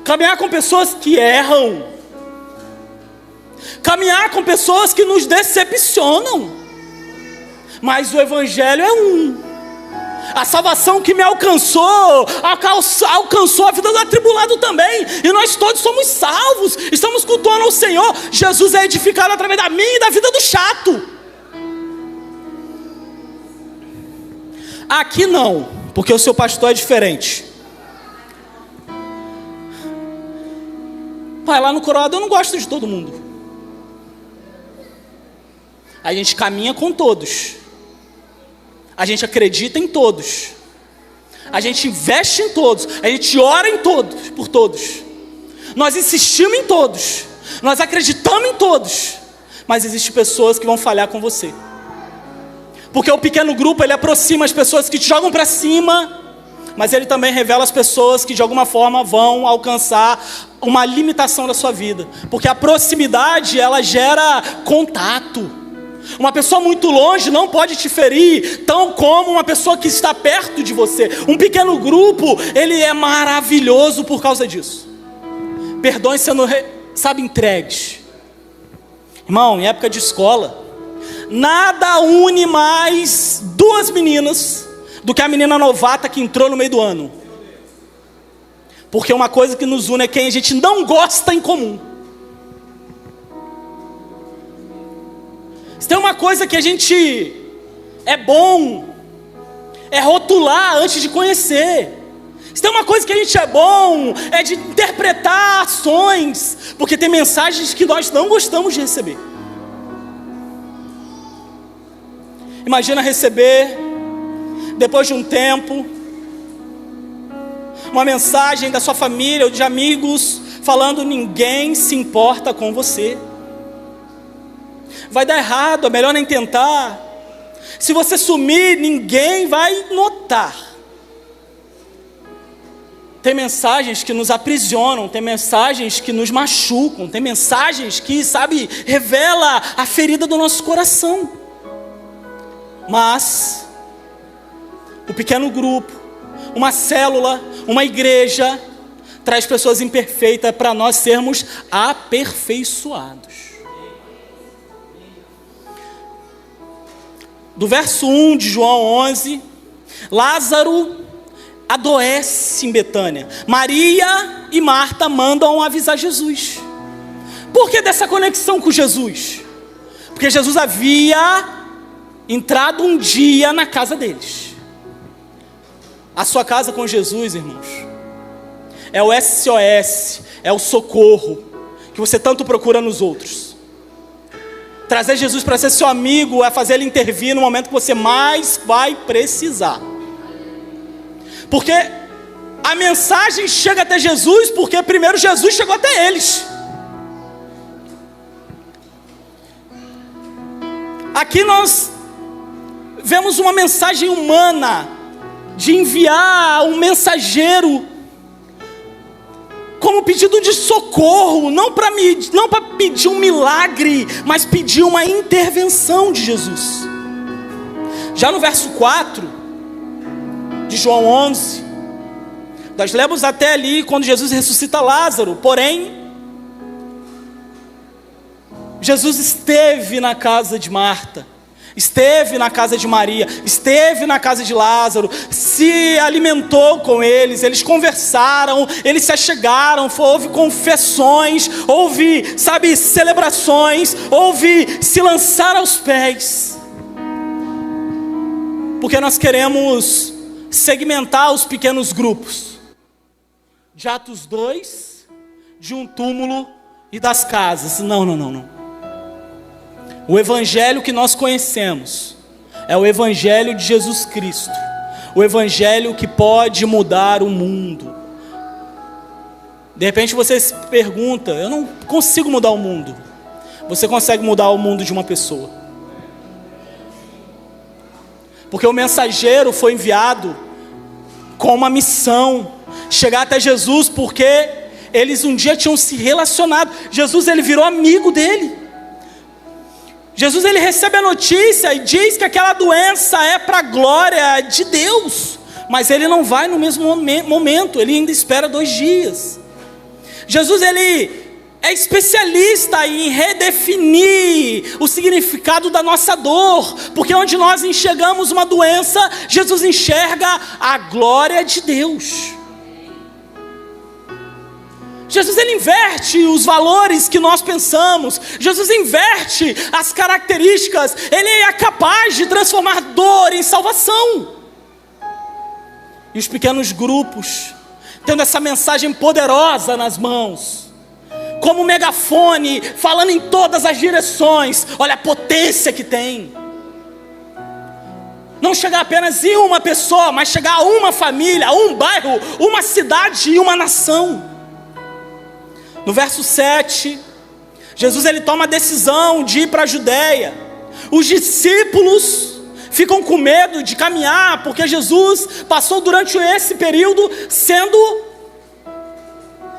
Caminhar com pessoas que erram. Caminhar com pessoas que nos decepcionam. Mas o evangelho é um. A salvação que me alcançou a vida do atribulado também. E nós todos somos salvos. Estamos cultuando ao Senhor. Jesus é edificado através da minha e da vida do chato. Aqui não, porque o seu pastor é diferente. Pai, lá no Coroado eu não gosto de todo mundo. A gente caminha com todos. A gente acredita em todos. A gente investe em todos. A gente ora em todos, por todos. Nós insistimos em todos. Nós acreditamos em todos. Mas existem pessoas que vão falhar com você. Porque o pequeno grupo, ele aproxima as pessoas que te jogam para cima, mas ele também revela as pessoas que de alguma forma vão alcançar uma limitação da sua vida. Porque a proximidade, ela gera contato. Uma pessoa muito longe não pode te ferir, tão como uma pessoa que está perto de você. Um pequeno grupo, ele é maravilhoso por causa disso. Perdões sendo, entregues. Irmão, em época de escola, nada une mais duas meninas do que a menina novata que entrou no meio do ano. Porque uma coisa que nos une é quem a gente não gosta em comum. Se tem uma coisa que a gente é bom, é rotular antes de conhecer. Se tem uma coisa que a gente é bom, é de interpretar ações. Porque tem mensagens que nós não gostamos de receber. Imagina receber, depois de um tempo, uma mensagem da sua família ou de amigos falando: ninguém se importa com você. Vai dar errado, é melhor nem tentar. Se você sumir, ninguém vai notar. Tem mensagens que nos aprisionam, tem mensagens que nos machucam, tem mensagens que, revela a ferida do nosso coração. Mas o pequeno grupo, uma célula, uma igreja, traz pessoas imperfeitas para nós sermos aperfeiçoados. Do verso 1 de João 11, Lázaro adoece em Betânia. Maria e Marta mandam avisar Jesus. Por que dessa conexão com Jesus? Porque Jesus havia entrado um dia na casa deles. A sua casa com Jesus, irmãos, é o SOS, é o socorro que você tanto procura nos outros. Trazer Jesus para ser seu amigo é fazer ele intervir no momento que você mais vai precisar. Porque a mensagem chega até Jesus porque primeiro Jesus chegou até eles. Aqui nós vemos uma mensagem humana de enviar um mensageiro como pedido de socorro, não para pedir um milagre, mas pedir uma intervenção de Jesus. Já no verso 4 de João 11, nós lemos até ali quando Jesus ressuscita Lázaro. Porém, Jesus esteve na casa de Marta, esteve na casa de Maria, esteve na casa de Lázaro, se alimentou com eles, eles conversaram, eles se achegaram, houve confissões, houve, celebrações, houve se lançar aos pés. Porque nós queremos segmentar os pequenos grupos. De Atos 2, de um túmulo e das casas. Não. O evangelho que nós conhecemos é o evangelho de Jesus Cristo. O evangelho que pode mudar o mundo. De repente você se pergunta: eu não consigo mudar o mundo. Você consegue mudar o mundo de uma pessoa. Porque o mensageiro foi enviado com uma missão, chegar até Jesus, porque eles um dia tinham se relacionado. Jesus, ele virou amigo dele. Jesus, ele recebe a notícia e diz que aquela doença é para a glória de Deus, mas ele não vai no mesmo momento, ele ainda espera 2 dias. Jesus, ele é especialista em redefinir o significado da nossa dor, porque onde nós enxergamos uma doença, Jesus enxerga a glória de Deus. Jesus, ele inverte os valores que nós pensamos. Jesus inverte as características. Ele é capaz de transformar dor em salvação. E os pequenos grupos, tendo essa mensagem poderosa nas mãos, como um megafone, falando em todas as direções. Olha a potência que tem. Não chegar apenas em uma pessoa, mas chegar a uma família, a um bairro, uma cidade e uma nação. No verso 7, Jesus, ele toma a decisão de ir para a Judéia. Os discípulos ficam com medo de caminhar, porque Jesus passou durante esse período sendo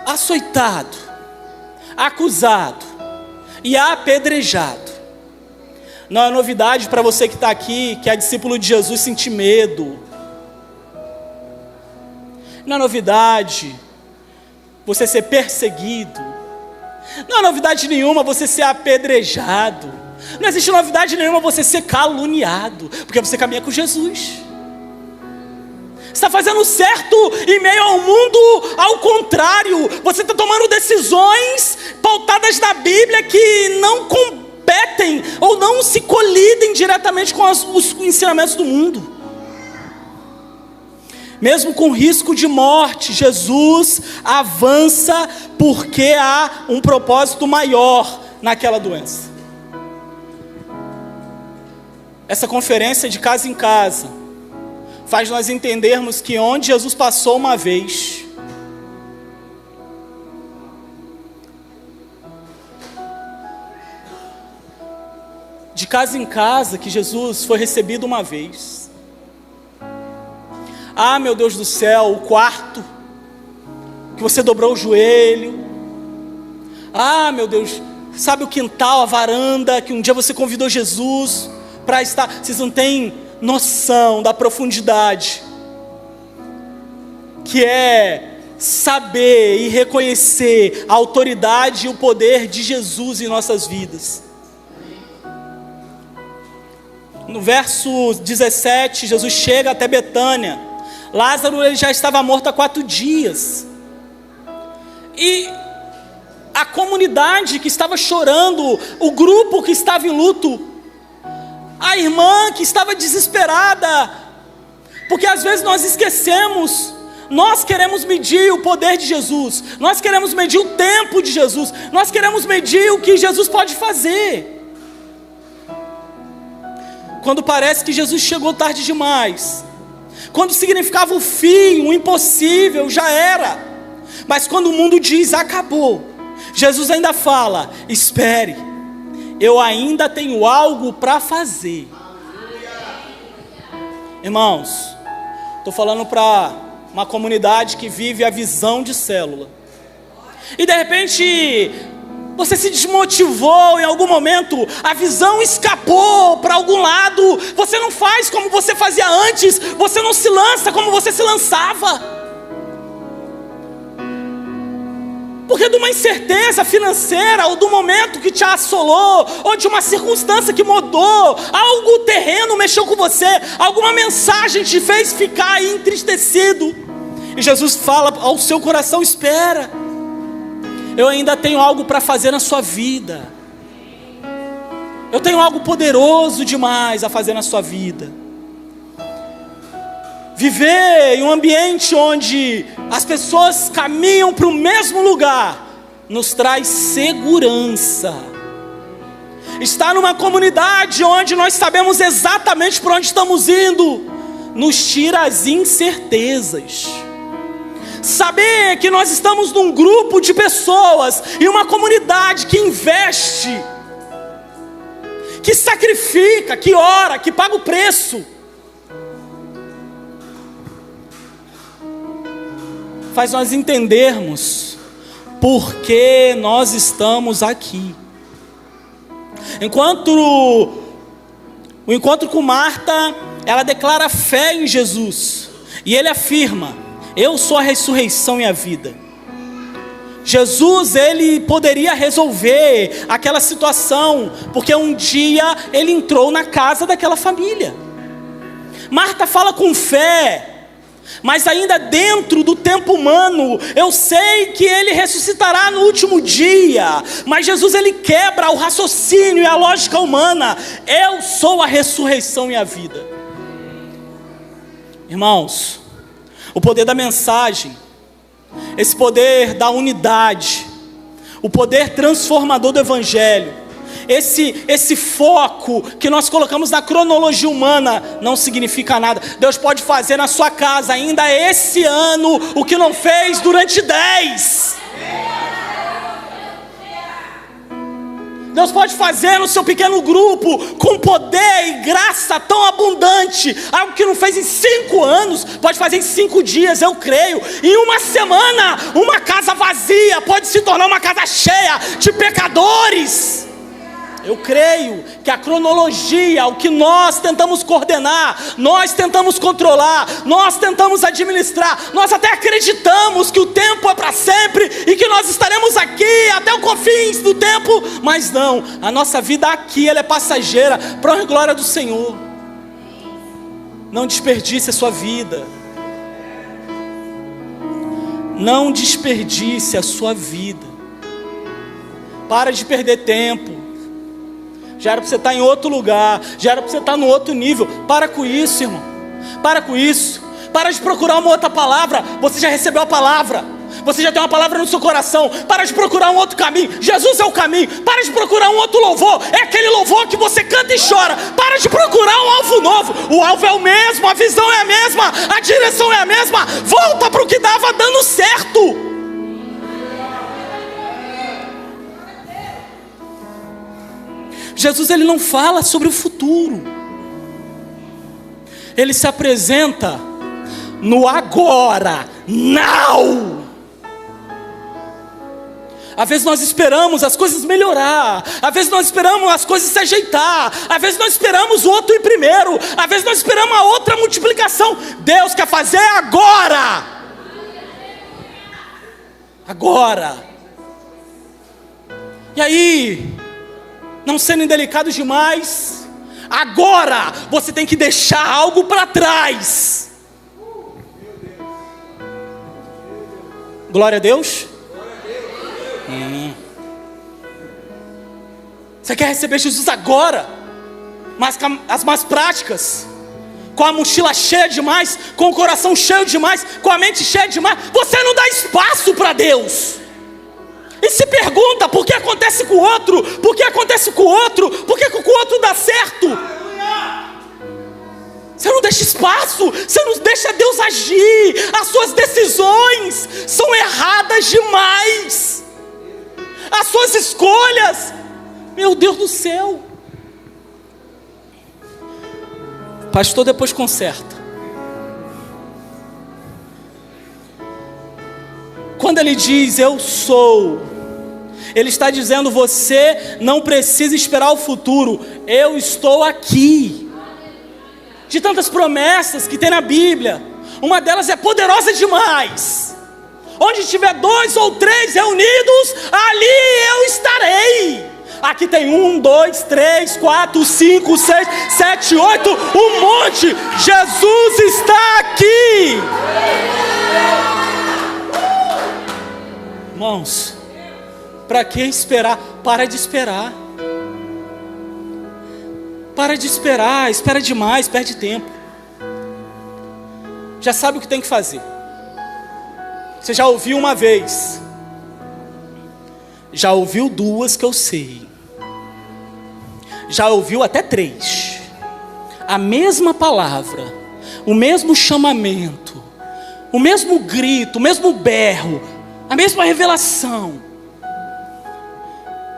açoitado, acusado e apedrejado. Não é novidade para você que está aqui, que é discípulo de Jesus, sentir medo. Não é novidade você ser perseguido. Não é novidade nenhuma você ser apedrejado. Não existe novidade nenhuma você ser caluniado, porque você caminha com Jesus. Você está fazendo certo em meio ao mundo ao contrário. Você está tomando decisões pautadas na Bíblia que não competem ou não se colidem diretamente com os ensinamentos do mundo. Mesmo com risco de morte, Jesus avança porque há um propósito maior naquela doença. Essa conferência de casa em casa faz nós entendermos que onde Jesus passou uma vez, de casa em casa que Jesus foi recebido uma vez. Ah, meu Deus do céu, o quarto que você dobrou o joelho. Ah, meu Deus, sabe o quintal, a varanda que um dia você convidou Jesus para estar. Vocês não têm noção da profundidade que é saber e reconhecer a autoridade e o poder de Jesus em nossas vidas. No verso 17, Jesus chega até Betânia. Lázaro, ele já estava morto há 4 dias. E a comunidade que estava chorando, o grupo que estava em luto, a irmã que estava desesperada, porque às vezes nós esquecemos. Nós queremos medir o poder de Jesus, nós queremos medir o tempo de Jesus, nós queremos medir o que Jesus pode fazer, quando parece que Jesus chegou tarde demais, quando significava o fim, o impossível, já era. Mas quando o mundo diz acabou, Jesus ainda fala: espere, eu ainda tenho algo para fazer. Irmãos, estou falando para uma comunidade que vive a visão de célula. E de repente você se desmotivou em algum momento, a visão escapou para algum lado, você não faz como você fazia antes, você não se lança como você se lançava, porque de uma incerteza financeira, ou do momento que te assolou, ou de uma circunstância que mudou, algo terreno mexeu com você, alguma mensagem te fez ficar entristecido, e Jesus fala ao seu coração: espera, eu ainda tenho algo para fazer na sua vida, eu tenho algo poderoso demais a fazer na sua vida. Viver em um ambiente onde as pessoas caminham para o mesmo lugar nos traz segurança. Estar numa comunidade onde nós sabemos exatamente para onde estamos indo nos tira as incertezas. Saber que nós estamos num grupo de pessoas e uma comunidade que investe, que sacrifica, que ora, que paga o preço, faz nós entendermos por que nós estamos aqui. Enquanto o encontro com Marta, ela declara fé em Jesus, e ele afirma: eu sou a ressurreição e a vida. Jesus, ele poderia resolver aquela situação, porque um dia ele entrou na casa daquela família. Marta fala com fé, mas ainda dentro do tempo humano, eu sei que ele ressuscitará no último dia, mas Jesus, ele quebra o raciocínio e a lógica humana: eu sou a ressurreição e a vida. Irmãos, o poder da mensagem, esse poder da unidade, o poder transformador do Evangelho, esse foco que nós colocamos na cronologia humana, não significa nada. Deus pode fazer na sua casa ainda esse ano o que não fez durante 10. Deus pode fazer no seu pequeno grupo, com poder e graça tão abundante, algo que não fez em 5 anos, pode fazer em 5 dias, eu creio. Em uma semana, uma casa vazia pode se tornar uma casa cheia de pecadores. Eu creio que a cronologia, o que nós tentamos coordenar, nós tentamos controlar, nós tentamos administrar, nós até acreditamos que o tempo é para sempre e que nós estaremos aqui até o confins do tempo, mas não, a nossa vida aqui, ela é passageira, para a glória do Senhor. Não desperdice a sua vida, não desperdice a sua vida, para de perder tempo. Já era para você estar em outro lugar, já era para você estar no outro nível. Para com isso, irmão, para com isso. Para de procurar uma outra palavra, você já recebeu a palavra, você já tem uma palavra no seu coração. Para de procurar um outro caminho, Jesus é o caminho. Para de procurar um outro louvor, é aquele louvor que você canta e chora. Para de procurar um alvo novo, o alvo é o mesmo, a visão é a mesma, a direção é a mesma. Volta para o que estava dando certo. Jesus ele não fala sobre o futuro. Ele se apresenta no agora, now. Às vezes nós esperamos as coisas melhorar, às vezes nós esperamos as coisas se ajeitar, às vezes nós esperamos o outro ir primeiro, às vezes nós esperamos a outra multiplicação. Deus quer fazer agora. Agora. E aí, não sendo indelicado demais, agora você tem que deixar algo para trás. Glória a Deus. Você quer receber Jesus agora, mas com as más práticas, com a mochila cheia demais, com o coração cheio demais, com a mente cheia demais, você não dá espaço para Deus. E se pergunta por que acontece com o outro, por que acontece com o outro, por que com o outro dá certo. Você não deixa espaço, você não deixa Deus agir. As suas decisões são erradas demais. As suas escolhas, meu Deus do céu. Pastor depois conserta. Quando ele diz eu sou, ele está dizendo você não precisa esperar o futuro, eu estou aqui. De tantas promessas que tem na Bíblia, uma delas é poderosa demais. Onde tiver 2 ou 3 reunidos, ali eu estarei. Aqui tem 1, 2, 3, 4, 5, 6, 7, 8, um monte. Jesus está aqui. Irmãos, para que esperar? Para de esperar. Para de esperar, espera demais, perde tempo. Já sabe o que tem que fazer. Você já ouviu uma vez, já ouviu 2 que eu sei, já ouviu até 3, a mesma palavra, o mesmo chamamento, o mesmo grito, o mesmo berro, a mesma revelação.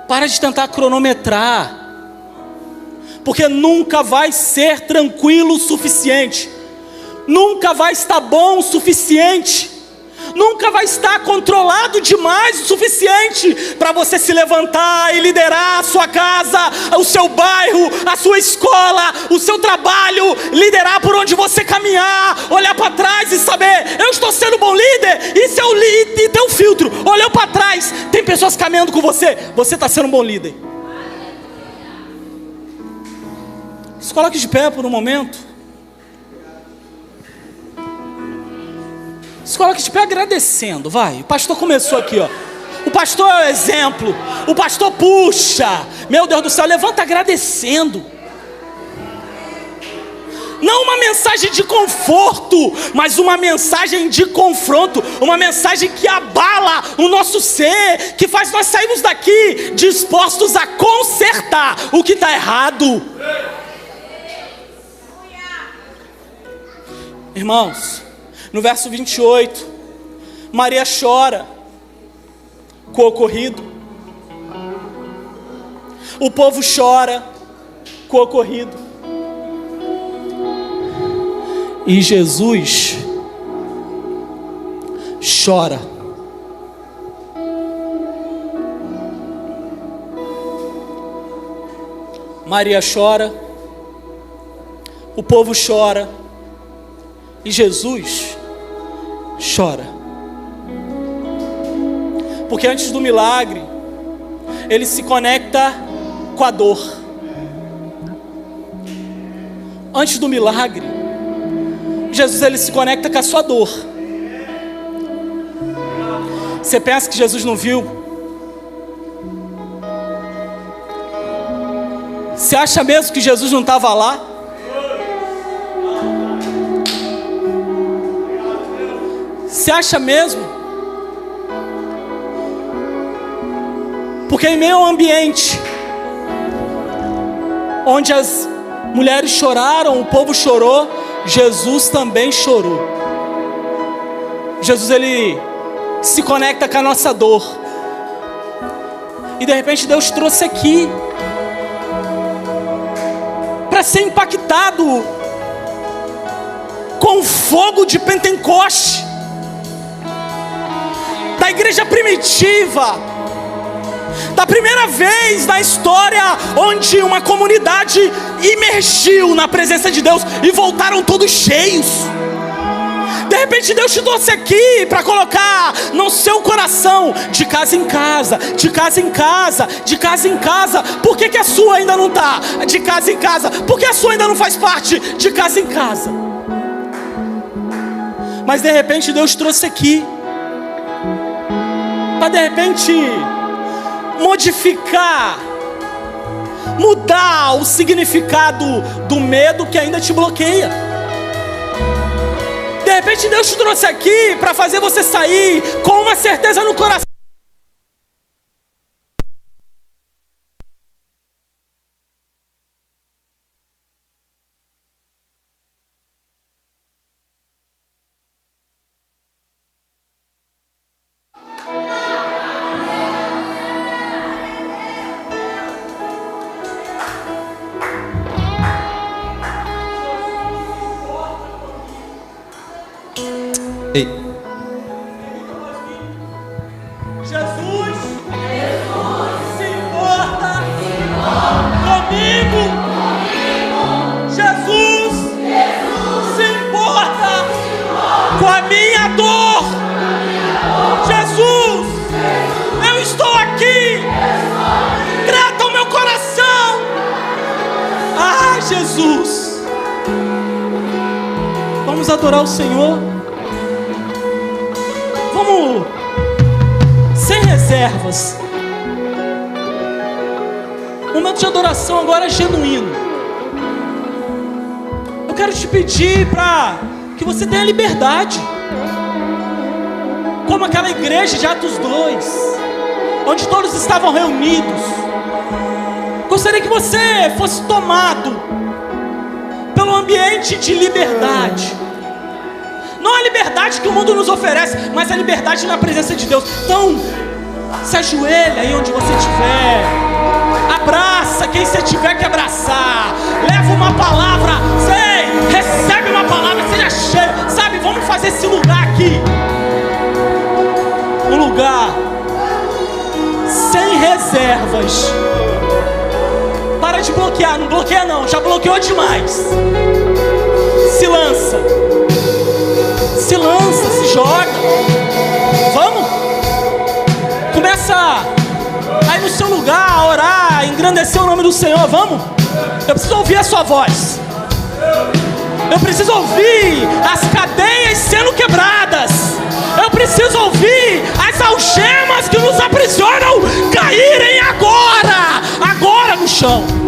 Para de tentar cronometrar, porque nunca vai ser tranquilo o suficiente, nunca vai estar bom o suficiente, nunca vai estar controlado demais o suficiente para você se levantar e liderar a sua casa, o seu bairro, a sua escola, o seu trabalho, liderar por onde você caminhar, olhar para trás e saber, eu estou sendo bom líder. Isso é o líder, tem um filtro, olhou para trás, tem pessoas caminhando com você, você está sendo um bom líder. Se coloque de pé por um momento. Se coloque de pé agradecendo, vai. O pastor começou aqui, ó. O pastor é o exemplo. O pastor puxa. Meu Deus do céu, levanta agradecendo. Não uma mensagem de conforto, mas uma mensagem de confronto. Uma mensagem que abala o nosso ser, que faz nós sairmos daqui dispostos a consertar o que está errado. Irmãos, no verso 28, Maria chora com o ocorrido. O povo chora com o ocorrido. E Jesus chora. Maria chora, o povo chora. E Jesus chora. Porque antes do milagre, ele se conecta com a dor. Antes do milagre, Jesus ele se conecta com a sua dor. Você pensa que Jesus não viu? Você acha mesmo que Jesus não estava lá? Você acha mesmo? Porque em meio ao ambiente onde as mulheres choraram, o povo chorou, Jesus também chorou. Jesus ele se conecta com a nossa dor. E de repente Deus trouxe aqui para ser impactado com o fogo de Pentecoste, da igreja primitiva, da primeira vez na história onde uma comunidade imergiu na presença de Deus e voltaram todos cheios. De repente Deus te trouxe aqui para colocar no seu coração, de casa em casa, de casa em casa, de casa em casa. Por que a sua ainda não está? De casa em casa. Por que a sua ainda não faz parte? De casa em casa. Mas de repente Deus trouxe aqui para de repente modificar, mudar o significado do medo que ainda te bloqueia. De repente Deus te trouxe aqui para fazer você sair com uma certeza no coração. Ei. Jesus se importa comigo. Jesus se importa com a minha dor. Jesus, eu estou aqui. Trata o meu coração. Ah, Jesus. Vamos adorar o Senhor. Vamos, sem reservas. Momento de adoração agora é genuíno. Eu quero te pedir para que você tenha liberdade, como aquela igreja de Atos 2, onde todos estavam reunidos. Gostaria que você fosse tomado pelo ambiente de liberdade. Não a liberdade que o mundo nos oferece, mas a liberdade na presença de Deus. Então, se ajoelha aí onde você estiver. Abraça quem você tiver que abraçar. Leva uma palavra. Recebe uma palavra, seja cheio. Sabe, vamos fazer esse lugar aqui um lugar sem reservas. Para de bloquear. Não bloqueia não, já bloqueou demais. Se lança. Se lança, se joga. Vamos. Começa aí no seu lugar a orar, a engrandecer o nome do Senhor. Vamos. Eu preciso ouvir a sua voz. Eu preciso ouvir as cadeias sendo quebradas. Eu preciso ouvir as algemas que nos aprisionam caírem agora no chão.